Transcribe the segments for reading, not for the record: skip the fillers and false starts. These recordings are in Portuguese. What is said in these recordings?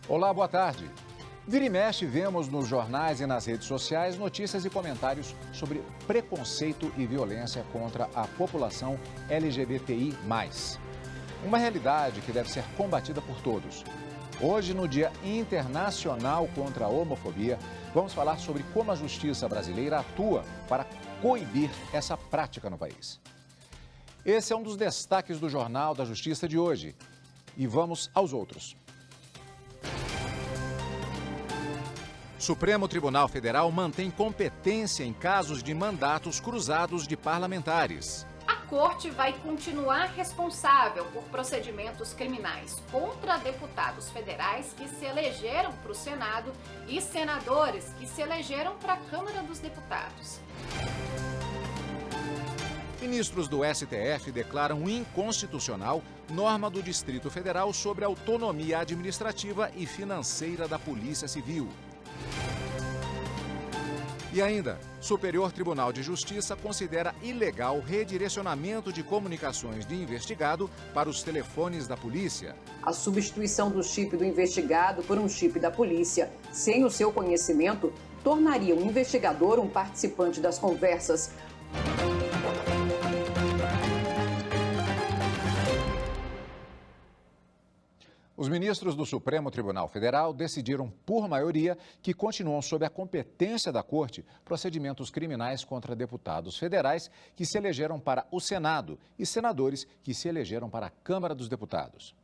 Olá, boa tarde. Vira e mexe, vemos nos jornais e nas redes sociais notícias e comentários sobre preconceito e violência contra a população LGBTI+. Uma realidade que deve ser combatida por todos. Hoje, no Dia Internacional contra a Homofobia, vamos falar sobre como a justiça brasileira atua para coibir essa prática no país. Esse é um dos destaques do Jornal da Justiça de hoje. E vamos aos outros. Supremo Tribunal Federal mantém competência em casos de mandatos cruzados de parlamentares. A Corte vai continuar responsável por procedimentos criminais contra deputados federais que se elegeram para o Senado e senadores que se elegeram para a Câmara dos Deputados. Ministros do STF declaram inconstitucional norma do Distrito Federal sobre a autonomia administrativa e financeira da Polícia Civil. E ainda, Superior Tribunal de Justiça considera ilegal redirecionamento de comunicações de investigado para os telefones da polícia. A substituição do chip do investigado por um chip da polícia, sem o seu conhecimento, tornaria o investigador um participante das conversas. Os ministros do Supremo Tribunal Federal decidiram, por maioria, que continuam sob a competência da Corte procedimentos criminais contra deputados federais que se elegeram para o Senado e senadores que se elegeram para a Câmara dos Deputados.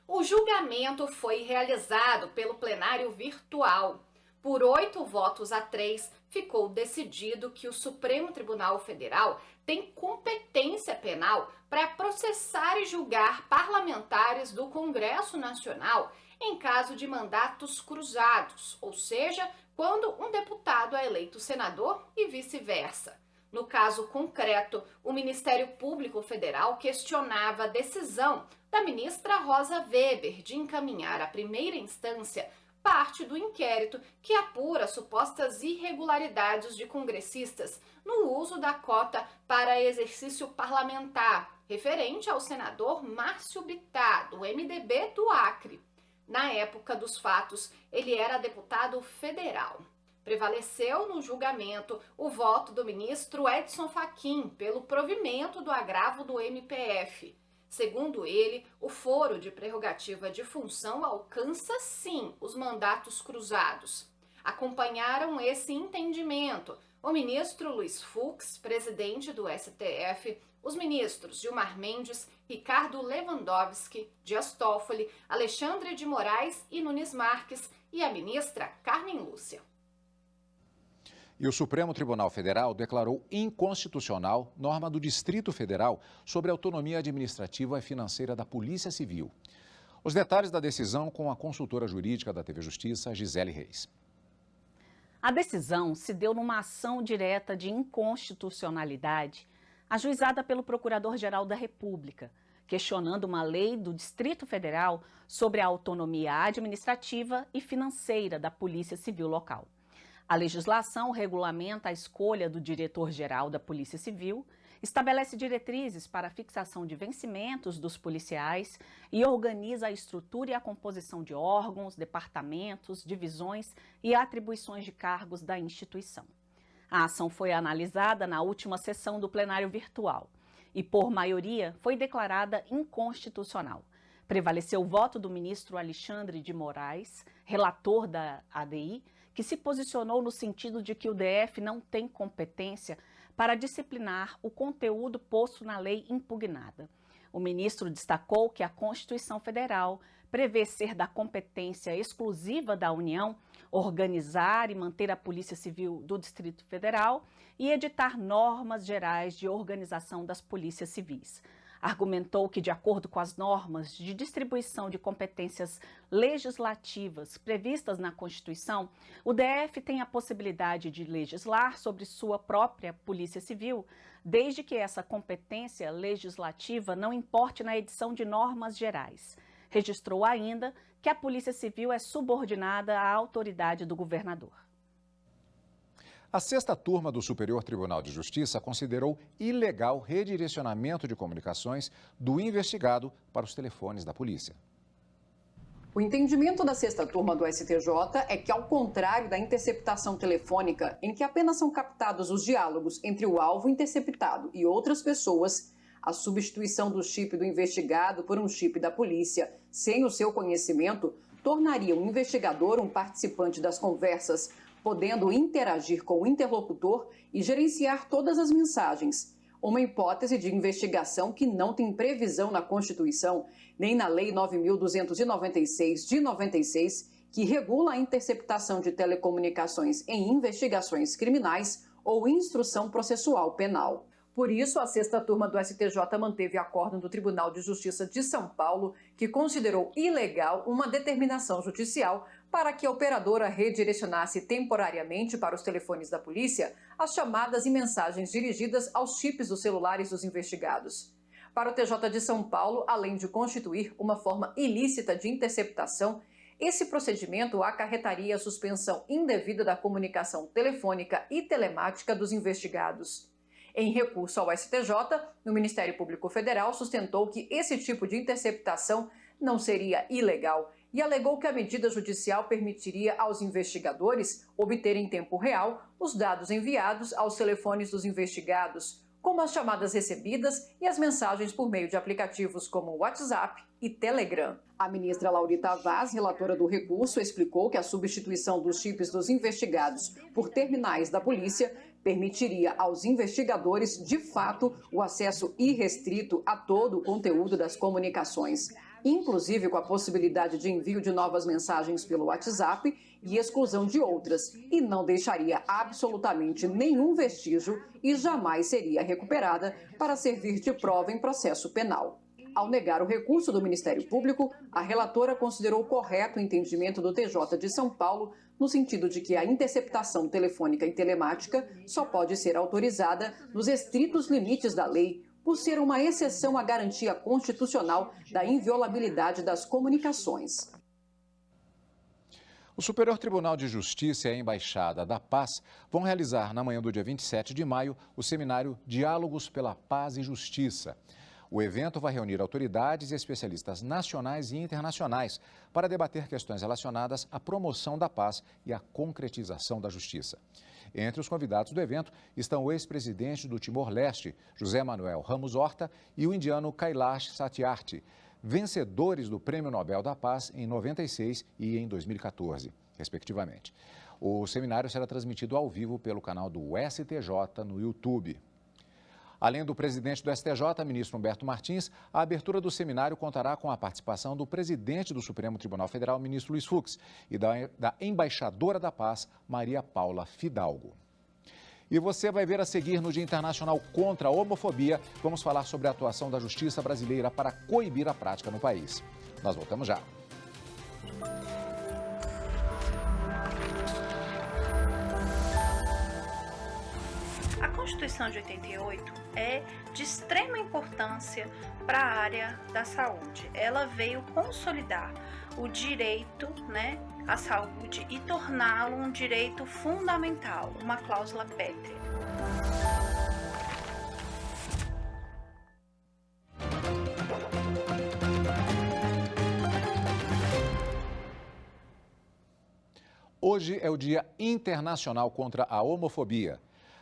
O julgamento foi realizado pelo plenário virtual. Por 8 votos a 3, ficou decidido que o Supremo Tribunal Federal tem competência penal para processar e julgar parlamentares do Congresso Nacional em caso de mandatos cruzados, ou seja, quando um deputado é eleito senador e vice-versa. No caso concreto, o Ministério Público Federal questionava a decisão da ministra Rosa Weber de encaminhar à primeira instância parte do inquérito que apura supostas irregularidades de congressistas no uso da cota para exercício parlamentar, referente ao senador Márcio Bittar, do MDB do Acre. Na época dos fatos, ele era deputado federal. Prevaleceu no julgamento o voto do ministro Edson Fachin pelo provimento do agravo do MPF. Segundo ele, o foro de prerrogativa de função alcança, sim, os mandatos cruzados. Acompanharam esse entendimento o ministro Luiz Fux, presidente do STF, os ministros Gilmar Mendes, Ricardo Lewandowski, Dias Toffoli, Alexandre de Moraes e Nunes Marques e a ministra Carmen Lúcia. E o Supremo Tribunal Federal declarou inconstitucional norma do Distrito Federal sobre a autonomia administrativa e financeira da Polícia Civil. Os detalhes da decisão com a consultora jurídica da TV Justiça, Gisele Reis. A decisão se deu numa ação direta de inconstitucionalidade ajuizada pelo Procurador-Geral da República, questionando uma lei do Distrito Federal sobre a autonomia administrativa e financeira da Polícia Civil local. A legislação regulamenta a escolha do diretor-geral da Polícia Civil, estabelece diretrizes para a fixação de vencimentos dos policiais e organiza a estrutura e a composição de órgãos, departamentos, divisões e atribuições de cargos da instituição. A ação foi analisada na última sessão do plenário virtual e, por maioria, foi declarada inconstitucional. Prevaleceu o voto do ministro Alexandre de Moraes, relator da ADI, que se posicionou no sentido de que o DF não tem competência para disciplinar o conteúdo posto na lei impugnada. O ministro destacou que a Constituição Federal prevê ser da competência exclusiva da União organizar e manter a Polícia Civil do Distrito Federal e editar normas gerais de organização das polícias civis. Argumentou que, de acordo com as normas de distribuição de competências legislativas previstas na Constituição, o DF tem a possibilidade de legislar sobre sua própria Polícia Civil, desde que essa competência legislativa não importe na edição de normas gerais. Registrou ainda que a Polícia Civil é subordinada à autoridade do governador. A sexta turma do Superior Tribunal de Justiça considerou ilegal redirecionamento de comunicações do investigado para os telefones da polícia. O entendimento da sexta turma do STJ é que, ao contrário da interceptação telefônica, em que apenas são captados os diálogos entre o alvo interceptado e outras pessoas, a substituição do chip do investigado por um chip da polícia, sem o seu conhecimento, tornaria o investigador um participante das conversas, podendo interagir com o interlocutor e gerenciar todas as mensagens. Uma hipótese de investigação que não tem previsão na Constituição, nem na Lei 9.296 de 96, que regula a interceptação de telecomunicações em investigações criminais ou instrução processual penal. Por isso, a sexta turma do STJ manteve acórdão do Tribunal de Justiça de São Paulo, que considerou ilegal uma determinação judicial para que a operadora redirecionasse temporariamente para os telefones da polícia as chamadas e mensagens dirigidas aos chips dos celulares dos investigados. Para o TJ de São Paulo, além de constituir uma forma ilícita de interceptação, esse procedimento acarretaria a suspensão indevida da comunicação telefônica e telemática dos investigados. Em recurso ao STJ, o Ministério Público Federal sustentou que esse tipo de interceptação não seria ilegal e alegou que a medida judicial permitiria aos investigadores obterem em tempo real os dados enviados aos telefones dos investigados, como as chamadas recebidas e as mensagens por meio de aplicativos como WhatsApp e Telegram. A ministra Laurita Vaz, relatora do recurso, explicou que a substituição dos chips dos investigados por terminais da polícia permitiria aos investigadores, de fato, o acesso irrestrito a todo o conteúdo das comunicações, inclusive com a possibilidade de envio de novas mensagens pelo WhatsApp e exclusão de outras, e não deixaria absolutamente nenhum vestígio e jamais seria recuperada para servir de prova em processo penal. Ao negar o recurso do Ministério Público, a relatora considerou correto o entendimento do TJ de São Paulo, no sentido de que a interceptação telefônica e telemática só pode ser autorizada nos estritos limites da lei, por ser uma exceção à garantia constitucional da inviolabilidade das comunicações. O Superior Tribunal de Justiça e a Embaixada da Paz vão realizar, na manhã do dia 27 de maio, o seminário Diálogos pela Paz e Justiça. O evento vai reunir autoridades e especialistas nacionais e internacionais para debater questões relacionadas à promoção da paz e à concretização da justiça. Entre os convidados do evento estão o ex-presidente do Timor-Leste, José Manuel Ramos Horta, e o indiano Kailash Satyarthi, vencedores do Prêmio Nobel da Paz em 96 e em 2014, respectivamente. O seminário será transmitido ao vivo pelo canal do STJ no YouTube. Além do presidente do STJ, ministro Humberto Martins, a abertura do seminário contará com a participação do presidente do Supremo Tribunal Federal, ministro Luiz Fux, e da embaixadora da Paz, Maria Paula Fidalgo. E você vai ver a seguir no Dia Internacional contra a Homofobia. Vamos falar sobre a atuação da justiça brasileira para coibir a prática no país. Nós voltamos já. A Constituição de 88 é de extrema importância para a área da saúde. Ela veio consolidar o direito, à saúde e torná-lo um direito fundamental, uma cláusula pétrea. Hoje é o Dia Internacional contra a Homofobia.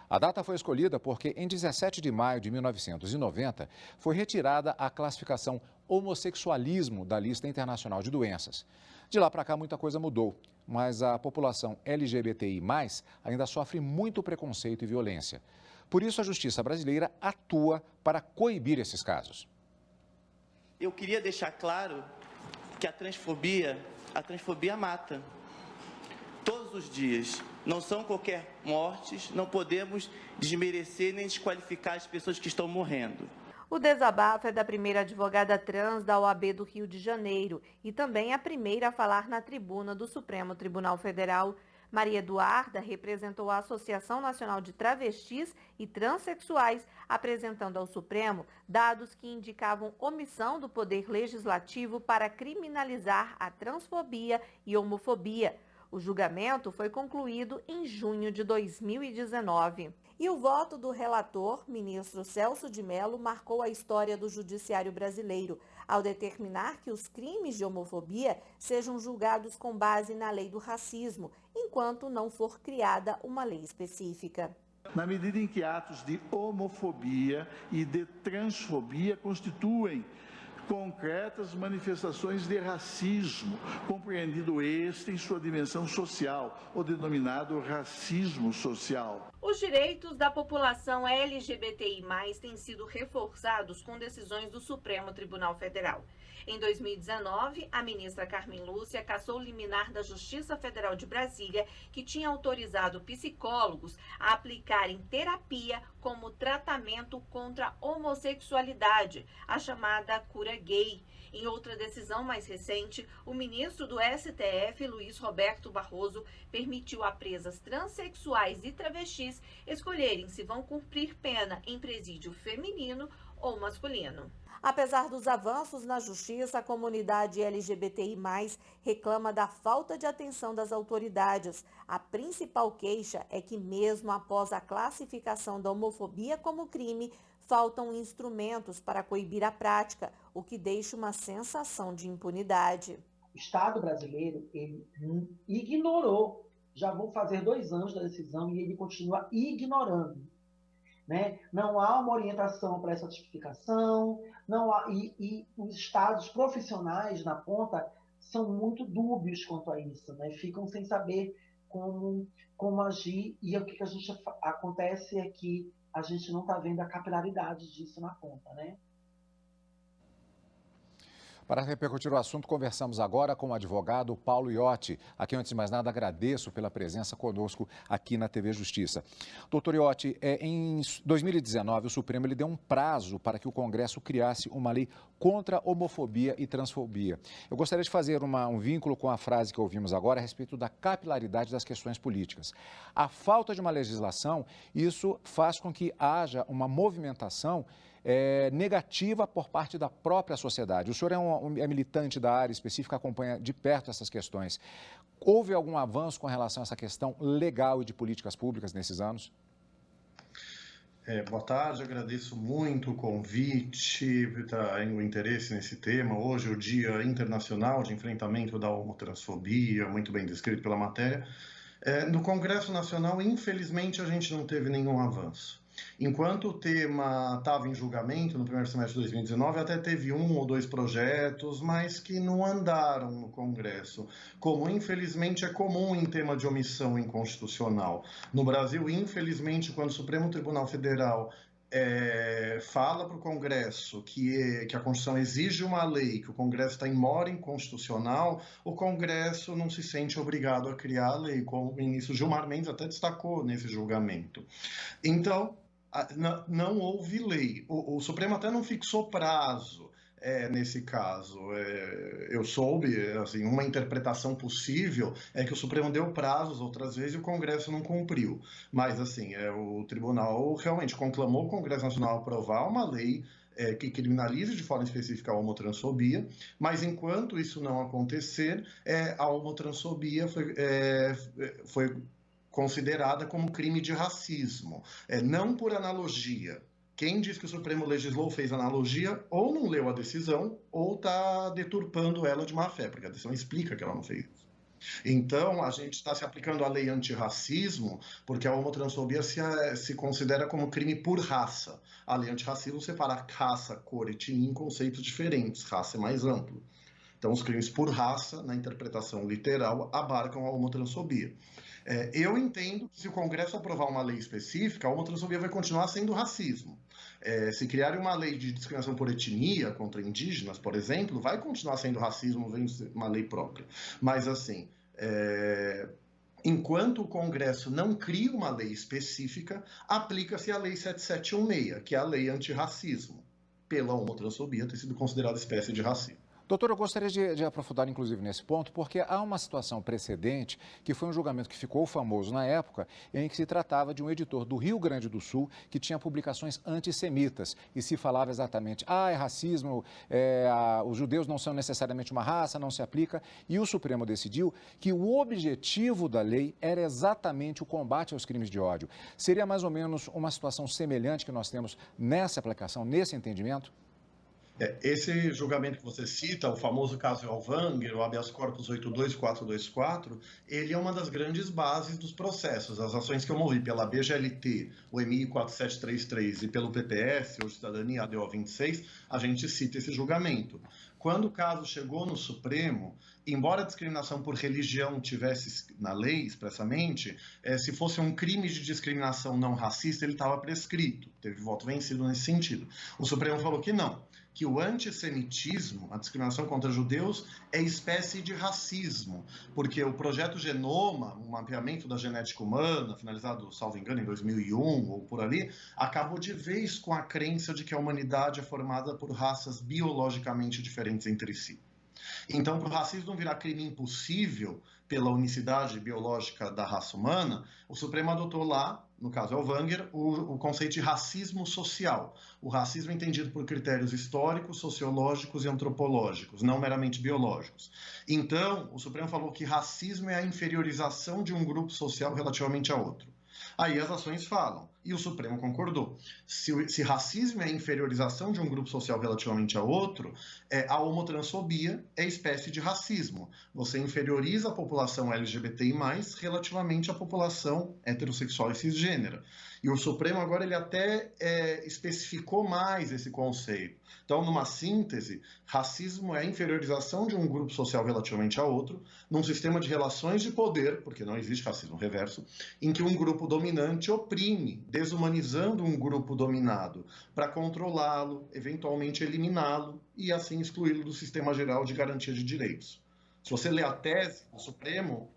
A data foi escolhida porque, em 17 de maio de 1990, foi retirada a classificação homossexualismo da lista internacional de doenças. De lá para cá, muita coisa mudou, mas a população LGBTI+, ainda sofre muito preconceito e violência. Por isso, a justiça brasileira atua para coibir esses casos. Eu queria deixar claro que a transfobia mata. Todos os dias. Não são qualquer mortes, não podemos desmerecer nem desqualificar as pessoas que estão morrendo. O desabafo é da primeira advogada trans da OAB do Rio de Janeiro e também a primeira a falar na tribuna do Supremo Tribunal Federal. Maria Eduarda representou a Associação Nacional de Travestis e Transsexuais, apresentando ao Supremo dados que indicavam omissão do Poder Legislativo para criminalizar a transfobia e homofobia. O julgamento foi concluído em junho de 2019. E o voto do relator, ministro Celso de Mello, marcou a história do judiciário brasileiro. ao determinar que os crimes de homofobia sejam julgados com base na lei do racismo, enquanto não for criada uma lei específica. Na medida em que atos de homofobia e de transfobia constituem concretas manifestações de racismo, compreendido este em sua dimensão social, o denominado racismo social. Os direitos da população LGBTI+, têm sido reforçados com decisões do Supremo Tribunal Federal. Em 2019, a ministra Carmen Lúcia cassou liminar da Justiça Federal de Brasília, que tinha autorizado psicólogos a aplicarem terapia como tratamento contra a homossexualidade, a chamada cura gay. Em outra decisão mais recente, o ministro do STF, Luiz Roberto Barroso, permitiu a presas transexuais e travestis escolherem se vão cumprir pena em presídio feminino ou masculino. Apesar dos avanços na justiça, a comunidade LGBTI+, reclama da falta de atenção das autoridades. A principal queixa é que, mesmo após a classificação da homofobia como crime, faltam instrumentos para coibir a prática, o que deixa uma sensação de impunidade. O Estado brasileiro, ele ignorou, já vão fazer 2 anos da decisão e ele continua ignorando. Né? Não há uma orientação para essa tipificação, não há, e os estados profissionais na ponta são muito dúbios quanto a isso, né? Ficam sem saber como agir, e o que acontece é que a gente não está vendo a capilaridade disso na ponta, né? Para repercutir o assunto, conversamos agora com o advogado Paulo Iotti, a quem, antes de mais nada, agradeço pela presença conosco aqui na TV Justiça. Doutor Iotti, em 2019, o Supremo deu um prazo para que o Congresso criasse uma lei contra homofobia e transfobia. Eu gostaria de fazer um vínculo com a frase que ouvimos agora a respeito da capilaridade das questões políticas. A falta de uma legislação, isso faz com que haja uma movimentação negativa por parte da própria sociedade. O senhor é militante da área específica, acompanha de perto essas questões. Houve algum avanço com relação a essa questão legal e de políticas públicas nesses anos? Boa tarde, agradeço muito o convite, o interesse nesse tema. Hoje é o Dia Internacional de Enfrentamento da Homotransfobia, muito bem descrito pela matéria. No Congresso Nacional, infelizmente, a gente não teve nenhum avanço. Enquanto o tema estava em julgamento no primeiro semestre de 2019, até teve 1 ou 2 projetos, mas que não andaram no Congresso, como infelizmente é comum em tema de omissão inconstitucional. No Brasil, infelizmente, quando o Supremo Tribunal Federal fala para o Congresso que a Constituição exige uma lei, que o Congresso está em mora inconstitucional, o Congresso não se sente obrigado a criar a lei, como o ministro Gilmar Mendes até destacou nesse julgamento. Então, não houve lei. O Supremo até não fixou prazo nesse caso. Eu soube, assim, uma interpretação possível é que o Supremo deu prazos outras vezes e o Congresso não cumpriu. Mas, assim, o Tribunal realmente conclamou o Congresso Nacional a aprovar uma lei que criminalize de forma específica a homotransfobia, mas enquanto isso não acontecer, a homotransfobia foi considerada como crime de racismo, não por analogia. Quem diz que o Supremo legislou fez analogia, ou não leu a decisão, ou está deturpando ela de má fé, porque a decisão explica que ela não fez isso. Então, a gente está se aplicando a lei antirracismo, porque a homotransfobia se considera como crime por raça. A lei antirracismo separa raça, cor e etnia em conceitos diferentes, raça é mais amplo. Então, os crimes por raça, na interpretação literal, abarcam a homotransfobia. Eu entendo que se o Congresso aprovar uma lei específica, a homotransfobia vai continuar sendo racismo. Se criarem uma lei de discriminação por etnia contra indígenas, por exemplo, vai continuar sendo racismo, vem uma lei própria. Mas, assim, enquanto o Congresso não cria uma lei específica, aplica-se a Lei 7716, que é a lei antirracismo, pela homotransfobia ter sido considerada espécie de racismo. Doutor, eu gostaria de aprofundar, inclusive, nesse ponto, porque há uma situação precedente, que foi um julgamento que ficou famoso na época, em que se tratava de um editor do Rio Grande do Sul que tinha publicações antissemitas e se falava exatamente, é racismo, os judeus não são necessariamente uma raça, não se aplica, e o Supremo decidiu que o objetivo da lei era exatamente o combate aos crimes de ódio. Seria mais ou menos uma situação semelhante que nós temos nessa aplicação, nesse entendimento? Esse julgamento que você cita, o famoso caso Elvanger, o habeas corpus 82424, ele é uma das grandes bases dos processos. As ações que eu movi pela BGLT, o MI 4733 e pelo PPS, ou Cidadania ADO 26, a gente cita esse julgamento. Quando o caso chegou no Supremo, embora a discriminação por religião tivesse na lei expressamente, se fosse um crime de discriminação não racista, ele estava prescrito, teve voto vencido nesse sentido. O Supremo falou que não, que o antissemitismo, a discriminação contra judeus, é espécie de racismo, porque o projeto Genoma, um mapeamento da genética humana, finalizado, salvo engano, em 2001 ou por ali, acabou de vez com a crença de que a humanidade é formada por raças biologicamente diferentes entre si. Então, para o racismo não virar crime impossível pela unicidade biológica da raça humana, o Supremo adotou lá, no caso Elvanger, o conceito de racismo social. O racismo entendido por critérios históricos, sociológicos e antropológicos, não meramente biológicos. Então, o Supremo falou que racismo é a inferiorização de um grupo social relativamente a outro. Aí as ações falam, e o Supremo concordou. Se racismo é a inferiorização de um grupo social relativamente a outro, a homotransfobia é espécie de racismo. Você inferioriza a população LGBTI+, relativamente à população heterossexual e cisgênera. E o Supremo agora ele até especificou mais esse conceito. Então, numa síntese, racismo é a inferiorização de um grupo social relativamente a outro, num sistema de relações de poder, porque não existe racismo reverso, em que um grupo dominante oprime, desumanizando um grupo dominado, para controlá-lo, eventualmente eliminá-lo e assim excluí-lo do sistema geral de garantia de direitos. Se você lê a tese do Supremo,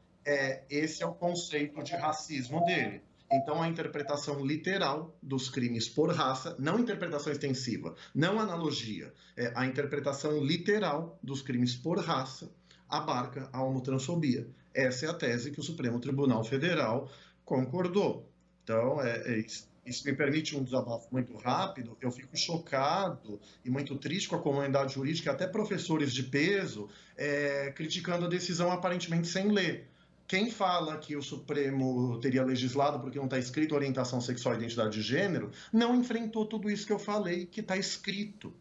esse é o conceito de racismo dele. Então, a interpretação literal dos crimes por raça, não interpretação extensiva, não analogia, a interpretação literal dos crimes por raça abarca a homotransfobia. Essa é a tese que o Supremo Tribunal Federal concordou. Então, isso me permite um desabafo muito rápido. Eu fico chocado e muito triste com a comunidade jurídica, até professores de peso, criticando a decisão aparentemente sem ler. Quem fala que o Supremo teria legislado porque não está escrito orientação sexual e identidade de gênero, não enfrentou tudo isso que eu falei, que está escrito.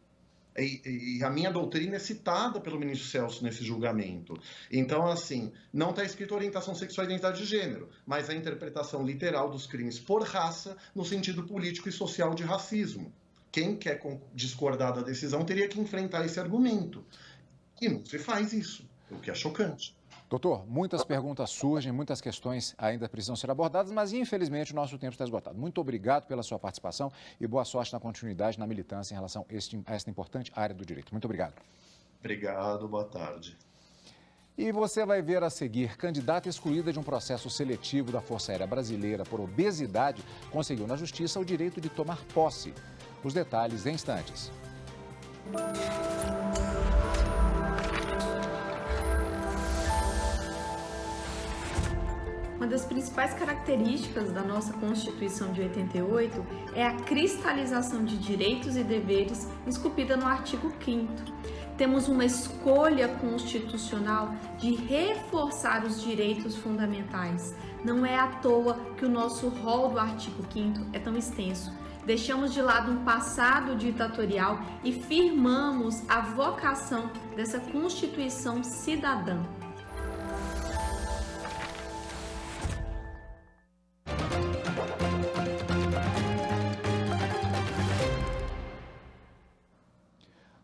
E a minha doutrina é citada pelo ministro Celso nesse julgamento. Então, assim, não está escrito orientação sexual e identidade de gênero, mas a interpretação literal dos crimes por raça no sentido político e social de racismo. Quem quer discordar da decisão teria que enfrentar esse argumento. E não se faz isso, o que é chocante. Doutor, muitas perguntas surgem, muitas questões ainda precisam ser abordadas, mas infelizmente o nosso tempo está esgotado. Muito obrigado pela sua participação e boa sorte na continuidade, na militância em relação a esta importante área do direito. Muito obrigado. Obrigado, boa tarde. E você vai ver a seguir, candidata excluída de um processo seletivo da Força Aérea Brasileira por obesidade conseguiu na Justiça o direito de tomar posse. Os detalhes em instantes. Uma das principais características da nossa Constituição de 88 é a cristalização de direitos e deveres esculpida no artigo 5º. Temos uma escolha constitucional de reforçar os direitos fundamentais. Não é à toa que o nosso rol do artigo 5º é tão extenso. Deixamos de lado um passado ditatorial e firmamos a vocação dessa Constituição cidadã.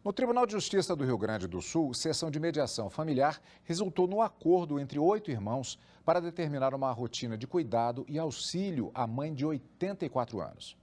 No Tribunal de Justiça do Rio Grande do Sul, sessão de mediação familiar resultou no acordo entre 8 irmãos para determinar uma rotina de cuidado e auxílio à mãe de 84 anos.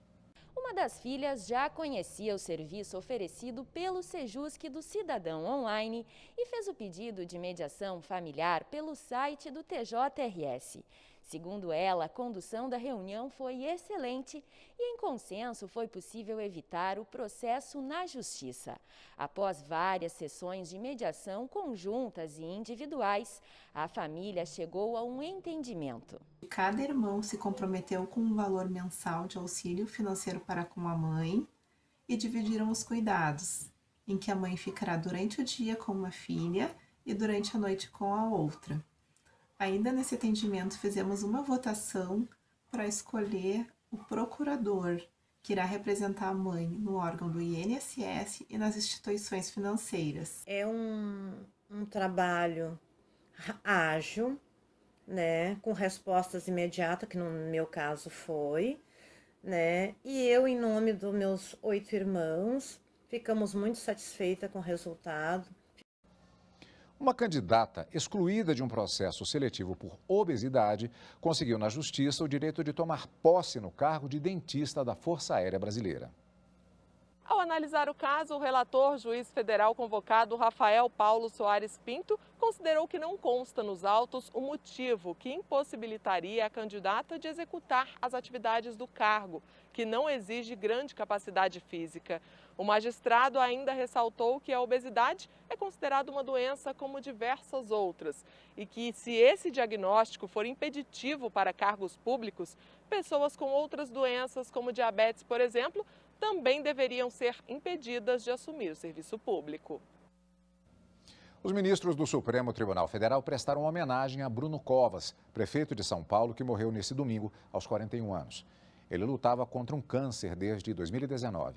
Uma das filhas já conhecia o serviço oferecido pelo Sejusc do Cidadão Online e fez o pedido de mediação familiar pelo site do TJRS. Segundo ela, a condução da reunião foi excelente e, em consenso, foi possível evitar o processo na Justiça. Após várias sessões de mediação conjuntas e individuais, a família chegou a um entendimento. Cada irmão se comprometeu com um valor mensal de auxílio financeiro para com a mãe e dividiram os cuidados, em que a mãe ficará durante o dia com uma filha e durante a noite com a outra. Ainda nesse atendimento fizemos uma votação para escolher o procurador que irá representar a mãe no órgão do INSS e nas instituições financeiras. É um trabalho ágil, né, com respostas imediatas, que no meu caso foi, né, e eu, em nome dos meus 8 irmãos, ficamos muito satisfeitas com o resultado. Uma candidata excluída de um processo seletivo por obesidade conseguiu na Justiça o direito de tomar posse no cargo de dentista da Força Aérea Brasileira. Ao analisar o caso, o relator juiz federal convocado Rafael Paulo Soares Pinto considerou que não consta nos autos o motivo que impossibilitaria a candidata de executar as atividades do cargo, que não exige grande capacidade física. O magistrado ainda ressaltou que a obesidade é considerada uma doença como diversas outras e que, se esse diagnóstico for impeditivo para cargos públicos, pessoas com outras doenças, como diabetes, por exemplo, também deveriam ser impedidas de assumir o serviço público. Os ministros do Supremo Tribunal Federal prestaram homenagem a Bruno Covas, prefeito de São Paulo, que morreu nesse domingo aos 41 anos. Ele lutava contra um câncer desde 2019.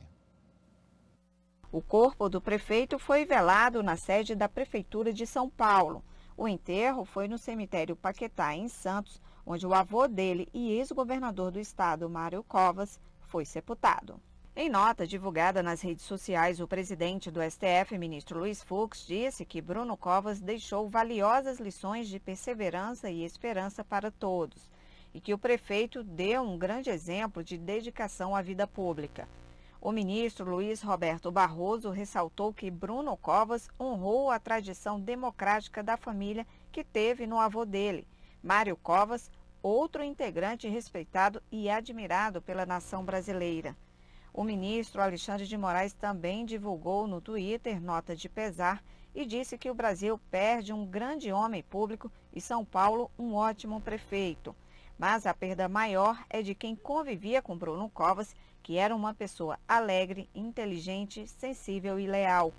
O corpo do prefeito foi velado na sede da Prefeitura de São Paulo. O enterro foi no cemitério Paquetá, em Santos, onde o avô dele e ex-governador do estado, Mário Covas, foi sepultado. Em nota divulgada nas redes sociais, o presidente do STF, ministro Luiz Fux, disse que Bruno Covas deixou valiosas lições de perseverança e esperança para todos e que o prefeito deu um grande exemplo de dedicação à vida pública. O ministro Luiz Roberto Barroso ressaltou que Bruno Covas honrou a tradição democrática da família que teve no avô dele, Mário Covas, outro integrante respeitado e admirado pela nação brasileira. O ministro Alexandre de Moraes também divulgou no Twitter nota de pesar e disse que o Brasil perde um grande homem público e São Paulo um ótimo prefeito. Mas a perda maior é de quem convivia com Bruno Covas, que era uma pessoa alegre, inteligente, sensível e leal.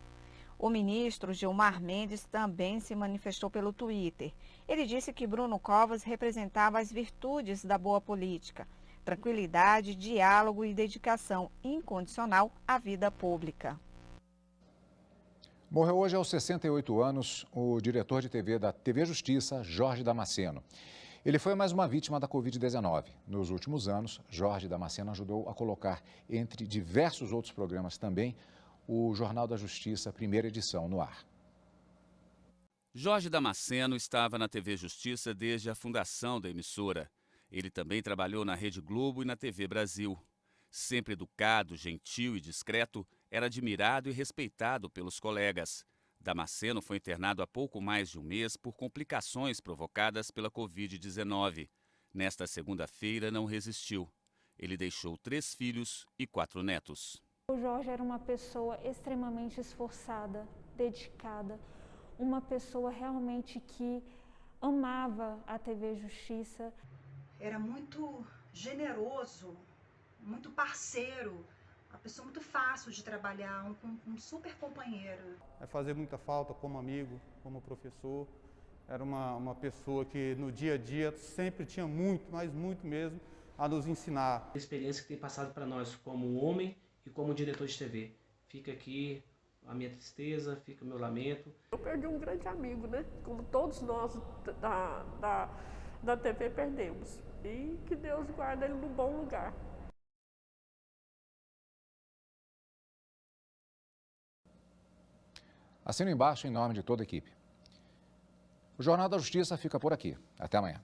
O ministro Gilmar Mendes também se manifestou pelo Twitter. Ele disse que Bruno Covas representava as virtudes da boa política: tranquilidade, diálogo e dedicação incondicional à vida pública. Morreu hoje aos 68 anos o diretor de TV da TV Justiça, Jorge Damasceno. Ele foi mais uma vítima da Covid-19. Nos últimos anos, Jorge Damasceno ajudou a colocar, entre diversos outros programas também, o Jornal da Justiça, primeira edição, no ar. Jorge Damasceno estava na TV Justiça desde a fundação da emissora. Ele também trabalhou na Rede Globo e na TV Brasil. Sempre educado, gentil e discreto, era admirado e respeitado pelos colegas. Damasceno foi internado há pouco mais de um mês por complicações provocadas pela Covid-19. Nesta segunda-feira, não resistiu. Ele deixou 3 filhos e 4 netos. O Jorge era uma pessoa extremamente esforçada, dedicada, uma pessoa realmente que amava a TV Justiça. Era muito generoso, muito parceiro, uma pessoa muito fácil de trabalhar, um super companheiro. Vai fazer muita falta como amigo, como professor. Era uma pessoa que no dia a dia sempre tinha muito, mas muito mesmo, a nos ensinar. A experiência que tem passado para nós como homem e como diretor de TV. Fica aqui a minha tristeza, fica o meu lamento. Eu perdi um grande amigo, né? Como todos nós da TV perdemos. E que Deus guarde ele no bom lugar. Assino embaixo em nome de toda a equipe. O Jornal da Justiça fica por aqui. Até amanhã.